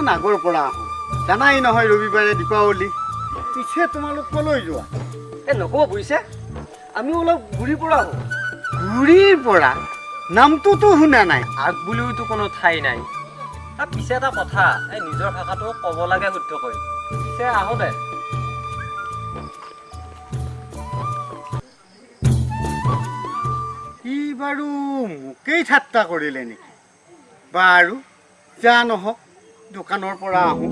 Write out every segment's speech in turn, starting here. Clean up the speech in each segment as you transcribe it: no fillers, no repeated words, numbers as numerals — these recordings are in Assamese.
কিমান আগৰ পৰা আহোঁ জানাই নহয় ৰবিবাৰে দীপাৱলী পিছে তোমালোক কলৈ যোৱা নক'ব বুজিছে আমি অলপ ঘূৰিৰ পৰা আহোঁ ঘূৰিৰ পৰা নামটোতো শুনা নাই আগ বুলিওতো কোনো ঠাই নাই পিছে এটা কথা এই নিজৰ ভাষাটো ক'ব লাগে শুদ্ধকৈ পিছে আহোঁতে সি বাৰু মোকেই ঠাট্টা কৰিলে নেকি বাৰু যা নহওক দোকানৰ পৰা আহোঁ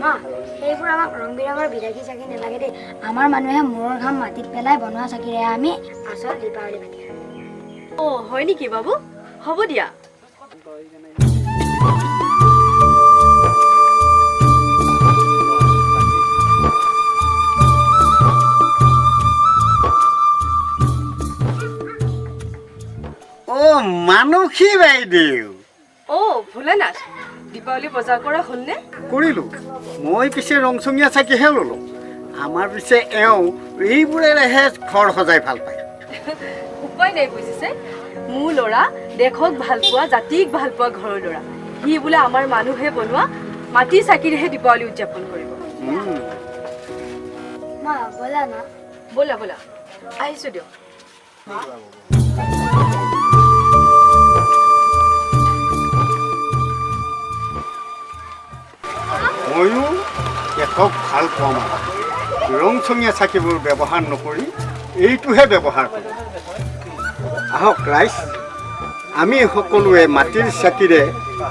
মা সেইবোৰ আমাক ৰং বিৰঙৰ বিলাহী চাকি নালাগে দেই আমাৰ মানুহে মূৰৰ ঘাম মাটিত পেলাই বনোৱা চাকিৰে আমি আচল দীপাৱলী পাতি হয় নেকি বাবু হ'ব দিয়া মানসী বাইদেউ ভোলেনাথ দীপাৱলী বজাৰ কৰা হ'লনে কৰিলোঁ মই পিছে ৰংচঙীয়া চাকিহে ল'লোঁ আমাৰ পিছে এওঁ এইবোৰেৰেহে ঘৰ সজাই ভাল পায় উপায় নাই বুজিছে মোৰ ল'ৰা দেশক ভাল পোৱা জাতিক ভাল পোৱা ঘৰৰ ল'ৰা সি বোলে আমাৰ মানুহে বনোৱা মাটিৰ চাকিৰেহে দীপাৱলী উদযাপন কৰিব মা ব'লা না ব'লা ব'লা আহিছোঁ দিয়ক ময়ো দেশক ভাল পাওঁ মানে ৰংচঙীয়া চাকিবোৰ ব্যৱহাৰ নকৰি এইটোহে ব্যৱহাৰ কৰোঁ আহক ৰাইজ আমি সকলোৱে মাটিৰ চাকিৰে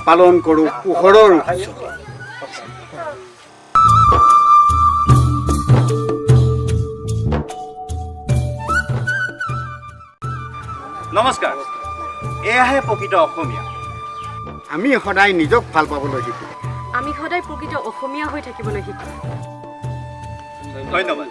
পালন কৰোঁ পোহৰৰ উৎসৱ নমস্কাৰ এয়াহে প্ৰকৃত অসমীয়া আমি সদায় নিজক ভাল পাবলৈ শিকোঁ আমি সদায় প্ৰকৃত অসমীয়া হৈ থাকিবলৈ শিকোঁ ধন্যবাদ